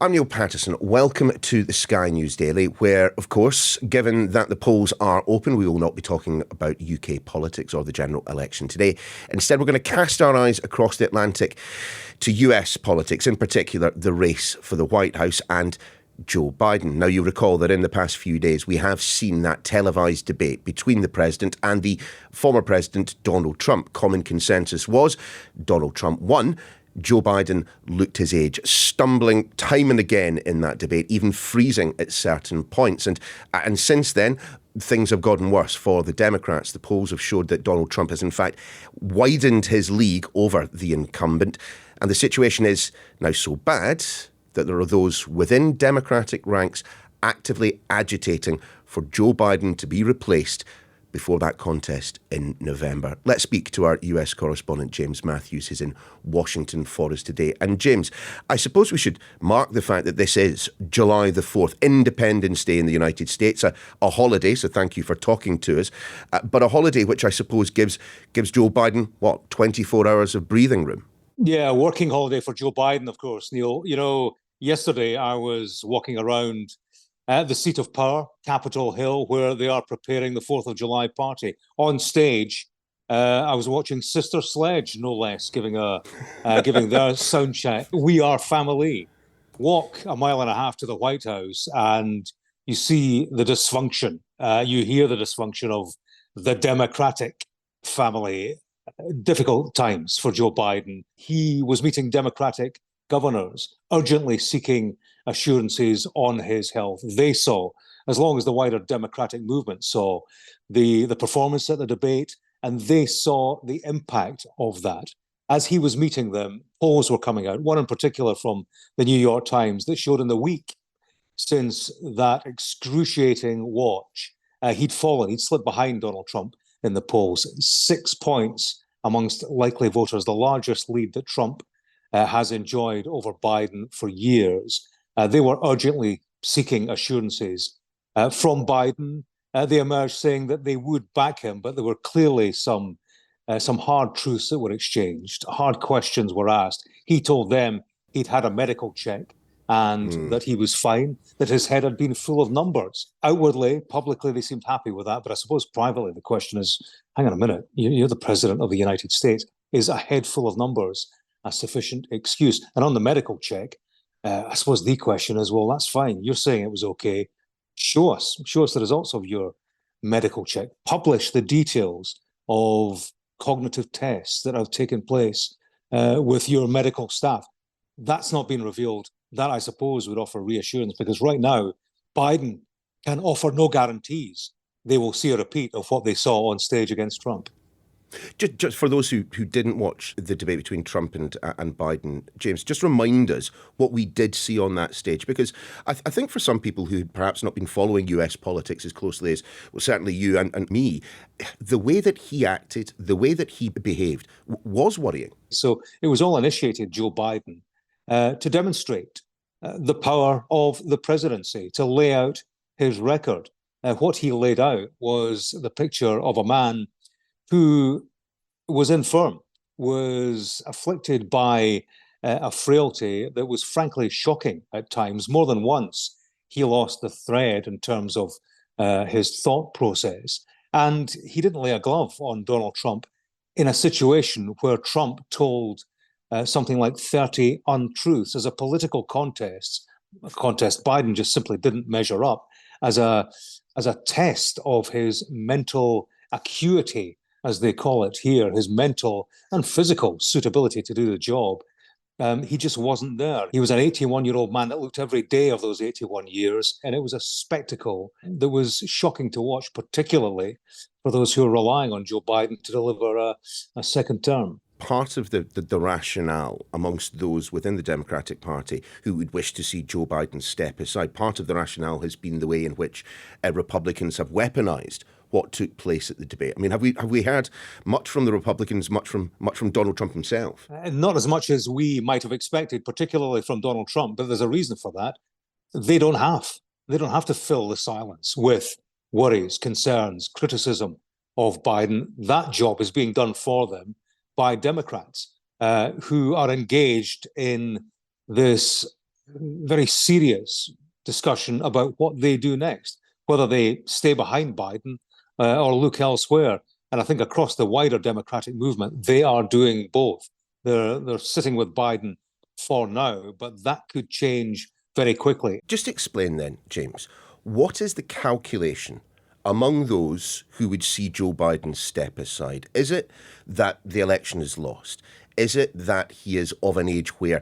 I'm Niall Paterson. Welcome to the Sky News Daily, where, of course, given that the polls are open, we will not be talking about UK politics or the general election today. Instead, we're going to cast our eyes across the Atlantic to US politics, in particular the race for the White House and Joe Biden. Now, you recall that in the past few days, we have seen that televised debate between the president and the former president, Donald Trump. Common consensus was Donald Trump won. Joe Biden looked his age, stumbling time and again in that debate, even freezing at certain points. And since then, things have gotten worse for the Democrats. The polls have showed that Donald Trump has, in fact, widened his lead over the incumbent. And the situation is now so bad that there are those within Democratic ranks actively agitating for Joe Biden to be replaced before that contest in November. Let's speak to our US correspondent, James Matthews, who's in Washington for us today. And James, I suppose we should mark the fact that this is July the 4th, Independence Day in the United States, a holiday, so thank you for talking to us, but a holiday which I suppose gives Joe Biden, 24 hours of breathing room? Yeah, a working holiday for Joe Biden, of course, Neil. You know, yesterday I was walking around at the seat of power, Capitol Hill, where they are preparing the 4th of July party. On stage, I was watching Sister Sledge, no less, giving their sound check. We are family. Walk a mile and a half to the White House and you see the dysfunction. You hear the dysfunction of the Democratic family. Difficult times for Joe Biden. He was meeting Democratic governors, urgently seeking assurances on his health. They saw, as long as the wider Democratic movement saw, the performance at the debate, and they saw the impact of that. As he was meeting them, polls were coming out, one in particular from the New York Times that showed in the week since that excruciating watch, he'd slipped behind Donald Trump in the polls, 6 points amongst likely voters, the largest lead that Trump has enjoyed over Biden for years. They were urgently seeking assurances from Biden. They emerged saying that they would back him, but there were clearly some hard truths that were exchanged. Hard questions were asked. He told them he'd had a medical check and that he was fine, that his head had been full of numbers. Outwardly, publicly, they seemed happy with that. But I suppose privately, the question is, hang on a minute, you're the president of the United States. Is a head full of numbers a sufficient excuse? And on the medical check, I suppose the question is, well, that's fine. You're saying it was okay. Show us the results of your medical check. Publish the details of cognitive tests that have taken place with your medical staff. That's not been revealed. That, I suppose, would offer reassurance, because right now, Biden can offer no guarantees they will see a repeat of what they saw on stage against Trump. Just for those who didn't watch the debate between Trump and Biden, James, just remind us what we did see on that stage, because I think for some people who had perhaps not been following US politics as closely as, well, certainly you and me, the way that he acted, the way that he behaved was worrying. So it was all initiated, Joe Biden, to demonstrate the power of the presidency, to lay out his record. What he laid out was the picture of a man who was infirm, was afflicted by a frailty that was frankly shocking at times. More than once, he lost the thread in terms of his thought process. And he didn't lay a glove on Donald Trump in a situation where Trump told something like 30 untruths. As a political contest, Biden just simply didn't measure up. As a test of his mental acuity, as they call it here, his mental and physical suitability to do the job, he just wasn't there. He was an 81-year-old man that looked every day of those 81 years, and it was a spectacle that was shocking to watch, particularly for those who are relying on Joe Biden to deliver a second term. Part of the rationale amongst those within the Democratic Party who would wish to see Joe Biden step aside, part of the rationale has been the way in which Republicans have weaponized what took place at the debate. I mean, have we heard much from the Republicans, much from Donald Trump himself? Not as much as we might have expected, particularly from Donald Trump, but there's a reason for that. They don't have to fill the silence with worries, concerns, criticism of Biden. That job is being done for them by Democrats who are engaged in this very serious discussion about what they do next, whether they stay behind Biden or look elsewhere. And I think across the wider Democratic movement, they are doing both. They're sitting with Biden for now, but that could change very quickly. Just explain then, James, what is the calculation among those who would see Joe Biden step aside? Is it that the election is lost? Is it that he is of an age where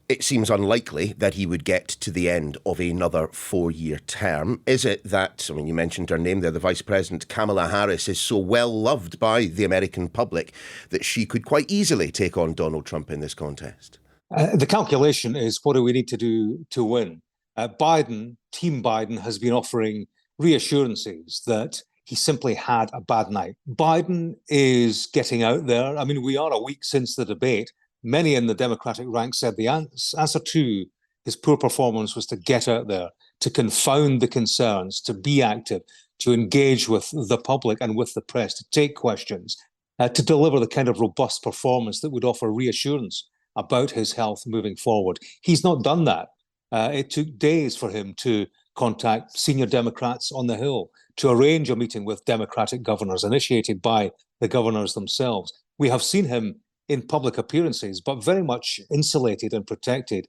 it seems unlikely that he would get to the end of another 4-year term? Is it that, I mean, you mentioned her name there, the Vice President, Kamala Harris, is so well loved by the American public that she could quite easily take on Donald Trump in this contest? The calculation is, what do we need to do to win? Team Biden, has been offering reassurances that he simply had a bad night. Biden is getting out there. I mean, we are a week since the debate. Many in the Democratic ranks said the answer to his poor performance was to get out there, to confound the concerns, to be active, to engage with the public and with the press, to take questions, to deliver the kind of robust performance that would offer reassurance about his health moving forward. He's not done that. It took days for him to contact senior Democrats on the Hill, to arrange a meeting with Democratic governors initiated by the governors themselves. We have seen him in public appearances, but very much insulated and protected,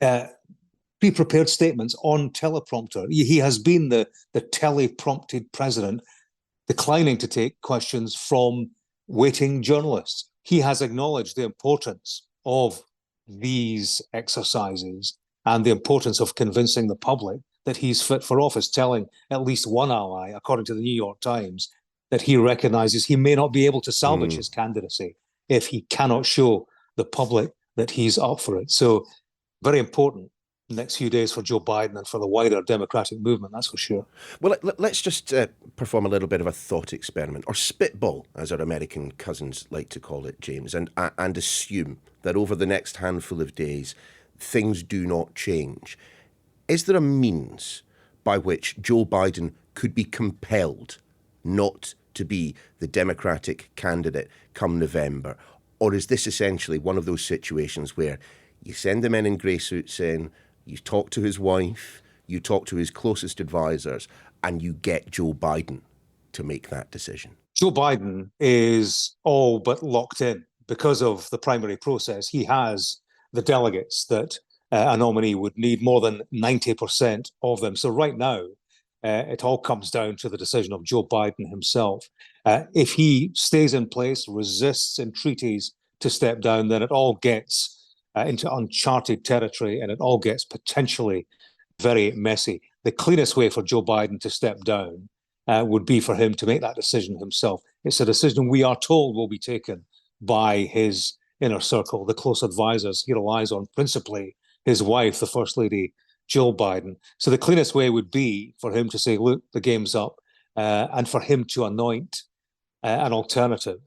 pre-prepared statements on teleprompter. He has been the teleprompted president, declining to take questions from waiting journalists. He has acknowledged the importance of these exercises and the importance of convincing the public that he's fit for office, telling at least one ally, according to the New York Times, that he recognizes he may not be able to salvage his candidacy if he cannot show the public that he's up for it. So very important next few days for Joe Biden and for the wider Democratic movement, that's for sure. Well, let's just perform a little bit of a thought experiment, or spitball, as our American cousins like to call it, James, and assume that over the next handful of days, things do not change. Is there a means by which Joe Biden could be compelled not to be the Democratic candidate come November? Or is this essentially one of those situations where you send the men in grey suits in, you talk to his wife, you talk to his closest advisors, and you get Joe Biden to make that decision? Joe Biden is all but locked in because of the primary process. He has the delegates that a nominee would need, more than 90% of them. So right now, it all comes down to the decision of Joe Biden himself. If he stays in place, resists entreaties to step down, then it all gets into uncharted territory and it all gets potentially very messy. The cleanest way for Joe Biden to step down would be for him to make that decision himself. It's a decision we are told will be taken by his inner circle, the close advisors he relies on, principally his wife, the First Lady, Jill Biden. So the cleanest way would be for him to say, look, the game's up, and for him to anoint an alternative,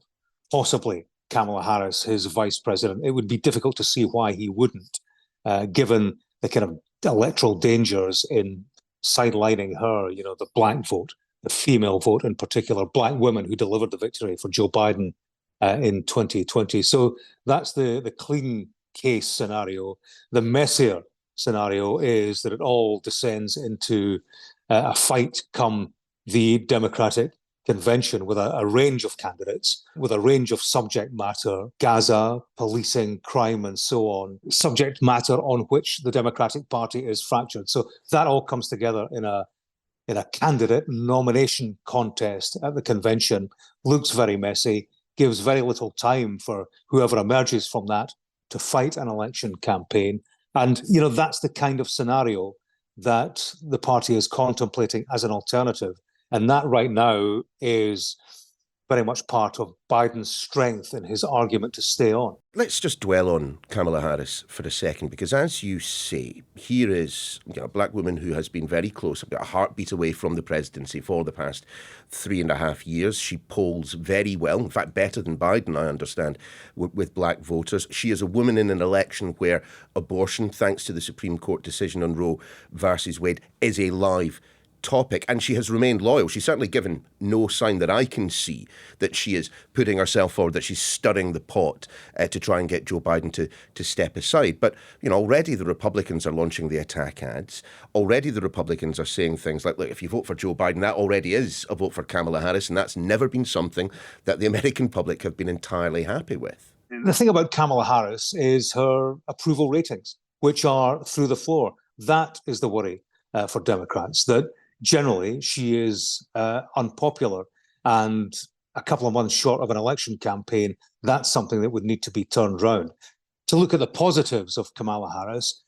possibly Kamala Harris, his vice president. It would be difficult to see why he wouldn't, given the kind of electoral dangers in sidelining her, the black vote, the female vote in particular, black women who delivered the victory for Joe Biden in 2020. So that's the clean case scenario. The messier scenario is that it all descends into a fight come the Democratic convention with a range of candidates, with a range of subject matter, Gaza, policing, crime, and so on, subject matter on which the Democratic Party is fractured. So that all comes together in a candidate nomination contest at the convention, looks very messy, gives very little time for whoever emerges from that to fight an election campaign. And, that's the kind of scenario that the party is contemplating as an alternative. And that right now is very much part of Biden's strength in his argument to stay on. Let's just dwell on Kamala Harris for a second, because as you say, here is a black woman who has been very close, a heartbeat away from the presidency for the past 3.5 years. She polls very well, in fact, better than Biden, I understand, with black voters. She is a woman in an election where abortion, thanks to the Supreme Court decision on Roe versus Wade, is a live topic, and she has remained loyal. She's certainly given no sign that I can see that she is putting herself forward, that she's stirring the pot to try and get Joe Biden to step aside. But, already the Republicans are launching the attack ads. Already the Republicans are saying things like, look, if you vote for Joe Biden, that already is a vote for Kamala Harris, and that's never been something that the American public have been entirely happy with. The thing about Kamala Harris is her approval ratings, which are through the floor. That is the worry for Democrats, that generally she is unpopular, and a couple of months short of an election campaign, that's something that would need to be turned round. To look at the positives of Kamala Harris,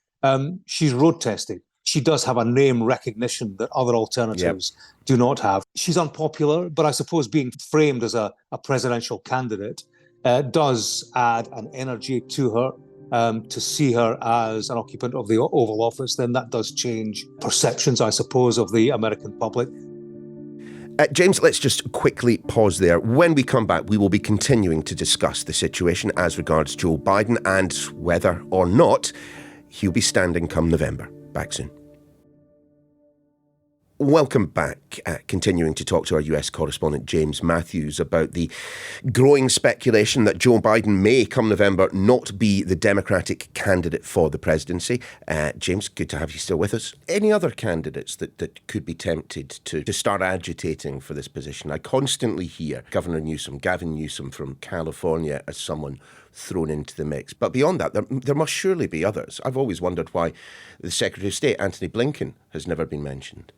she's road tested. She does have a name recognition that other alternatives do not have. She's unpopular, but I suppose being framed as a presidential candidate does add an energy to her. To see her as an occupant of the Oval Office, then that does change perceptions, I suppose, of the American public. James, let's just quickly pause there. When we come back, we will be continuing to discuss the situation as regards Joe Biden and whether or not he'll be standing come November. Back soon. Welcome back. Continuing to talk to our US correspondent James Matthews about the growing speculation that Joe Biden may, come November, not be the Democratic candidate for the presidency. James, good to have you still with us. Any other candidates that could be tempted to start agitating for this position? I constantly hear Gavin Newsom from California as someone thrown into the mix. But beyond that, there must surely be others. I've always wondered why the Secretary of State, Antony Blinken, has never been mentioned.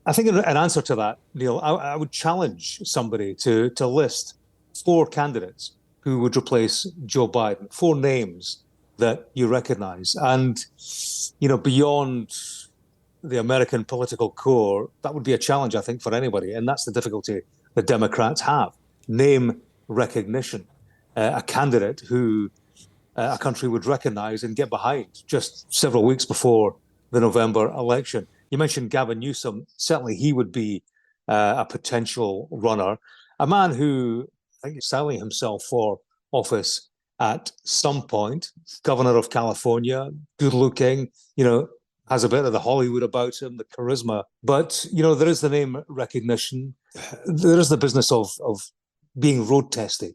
I think an answer to that, Neil, I would challenge somebody to list 4 candidates who would replace Joe Biden, 4 names that you recognize. And, beyond the American political core, that would be a challenge, I think, for anybody. And that's the difficulty the Democrats have. Name recognition. A candidate who a country would recognize and get behind just several weeks before the November election. You mentioned Gavin Newsom. Certainly he would be a potential runner, a man who I think is selling himself for office at some point. Governor of California, good looking, has a bit of the Hollywood about him, the charisma. But, there is the name recognition. There is the business of being road tested.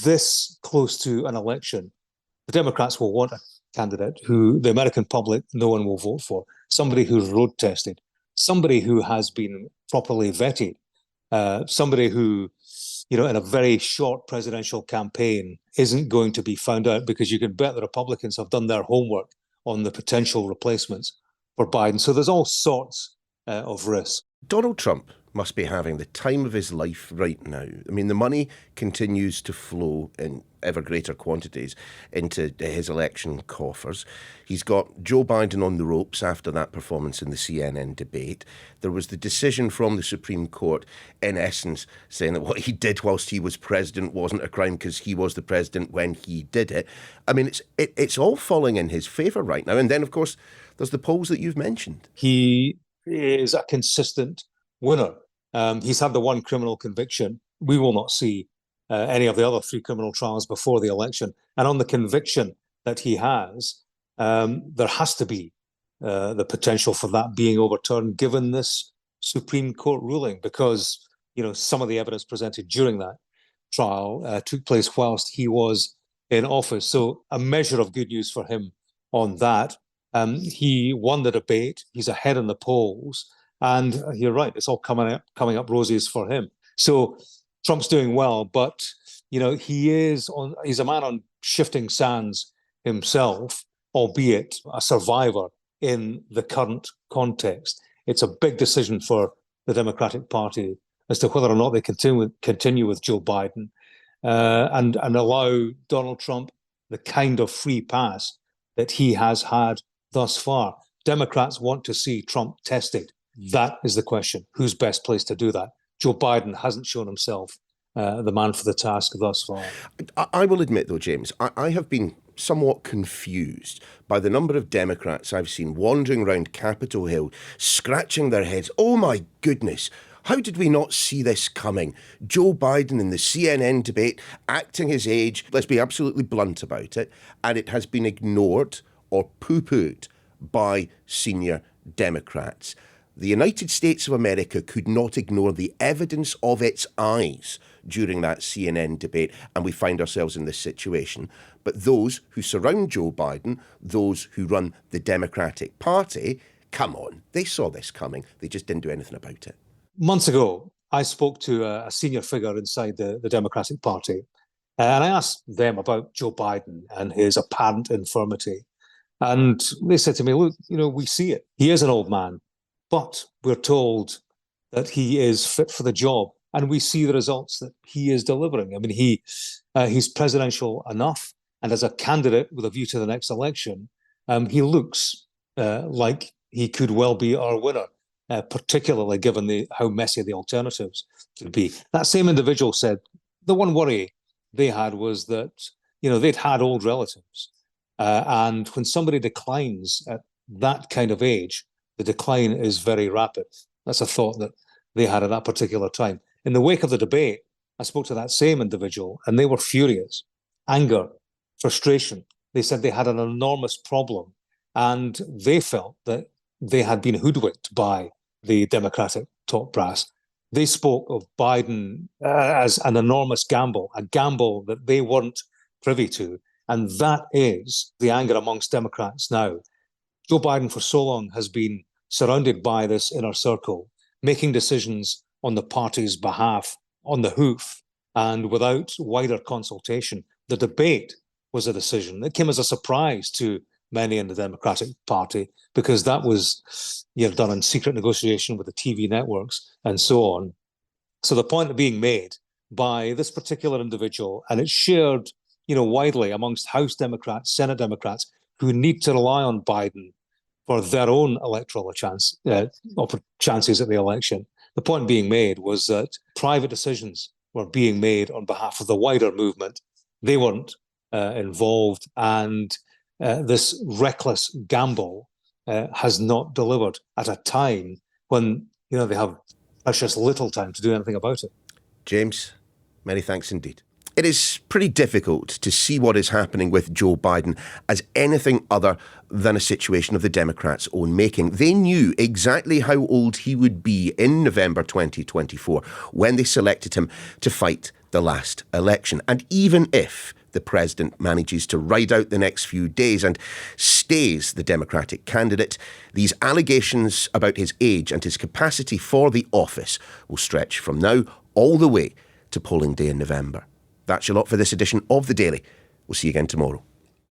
This close to an election, the Democrats will want a candidate who the American public, no one will vote for. Somebody who's road tested, somebody who has been properly vetted, somebody who, in a very short presidential campaign isn't going to be found out, because you can bet the Republicans have done their homework on the potential replacements for Biden. So there's all sorts of risks. Donald Trump must be having the time of his life right now. I mean, the money continues to flow in ever greater quantities into his election coffers. He's got Joe Biden on the ropes after that performance in the CNN debate. There was the decision from the Supreme Court, in essence, saying that what he did whilst he was president wasn't a crime because he was the president when he did it. I mean, it's all falling in his favour right now. And then, of course, there's the polls that you've mentioned. He is a consistent winner. He's had the one criminal conviction. We will not see any of the other 3 criminal trials before the election. And on the conviction that he has, there has to be the potential for that being overturned given this Supreme Court ruling, because, some of the evidence presented during that trial took place whilst he was in office. So a measure of good news for him on that. He won the debate. He's ahead in the polls. And you're right, it's all coming up roses for him. So Trump's doing well, but he's a man on shifting sands himself, albeit a survivor in the current context. It's a big decision for the Democratic Party as to whether or not they continue with Joe Biden and allow Donald Trump the kind of free pass that he has had thus far. Democrats want to see Trump tested. That is the question. Who's best placed to do that? Joe Biden hasn't shown himself the man for the task thus far. I will admit, though, James, I have been somewhat confused by the number of Democrats I've seen wandering around Capitol Hill, scratching their heads. Oh, my goodness. How did we not see this coming? Joe Biden in the CNN debate, acting his age. Let's be absolutely blunt about it. And it has been ignored or poo-pooed by senior Democrats. The United States of America could not ignore the evidence of its eyes during that CNN debate, and we find ourselves in this situation. But those who surround Joe Biden, those who run the Democratic Party, come on, they saw this coming. They just didn't do anything about it. Months ago, I spoke to a senior figure inside the Democratic Party, and I asked them about Joe Biden and his apparent infirmity. And they said to me, look, we see it. He is an old man, but we're told that he is fit for the job. And we see the results that he is delivering. I mean, he's presidential enough. And as a candidate with a view to the next election, he looks like he could well be our winner, particularly given how messy the alternatives could be. That same individual said the one worry they had was that, they'd had old relatives. And when somebody declines at that kind of age, the decline is very rapid. That's a thought that they had at that particular time. In the wake of the debate, I spoke to that same individual, and they were furious, anger, frustration. They said they had an enormous problem, and they felt that they had been hoodwinked by the Democratic top brass. They spoke of Biden as an enormous gamble, a gamble that they weren't privy to. And that is the anger amongst Democrats now. Joe Biden for so long has been surrounded by this inner circle, making decisions on the party's behalf, on the hoof, and without wider consultation. The debate was a decision that came as a surprise to many in the Democratic Party, because that was done in secret negotiation with the TV networks and so on. So the point being made by this particular individual, and it's shared widely amongst House Democrats, Senate Democrats, who need to rely on Biden for their own electoral chances at the election. The point being made was that private decisions were being made on behalf of the wider movement. They weren't involved, and this reckless gamble has not delivered at a time when they have precious little time to do anything about it. James, many thanks indeed. It is pretty difficult to see what is happening with Joe Biden as anything other than a situation of the Democrats' own making. They knew exactly how old he would be in November 2024 when they selected him to fight the last election. And even if the president manages to ride out the next few days and stays the Democratic candidate, these allegations about his age and his capacity for the office will stretch from now all the way to polling day in November. That's your lot for this edition of The Daily. We'll see you again tomorrow.